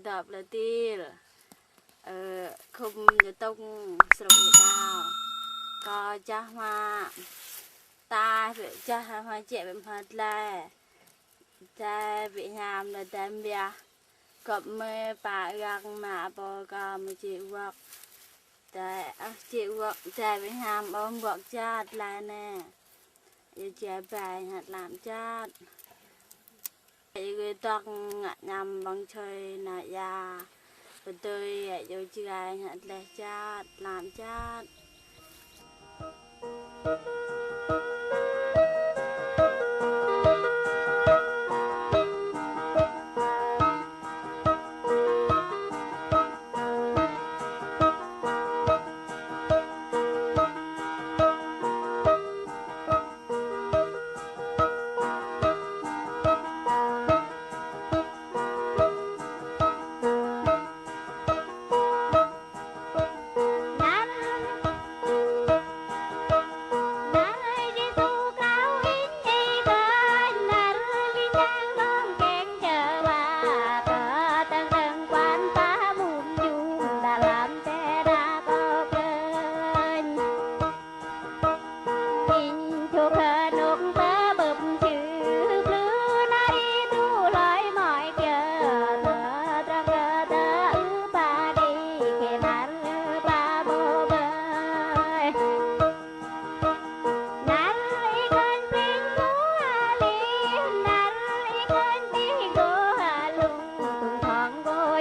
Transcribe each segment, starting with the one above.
đập là ti không như tông sụp đào có cha hoa ta bị cha hoa trẻ bị mất lại ta bị nhàm là tem bia cọp mê bà găng mà bò cò mà chịu vật ta chịu vật ta bị nhàm ôm vật chát lại nè giờ trẻ bài hạt làm chát người ta nhằm bằng chơi nà ya rồi tôi vô chơi hạt lẹ chát làm chát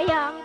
young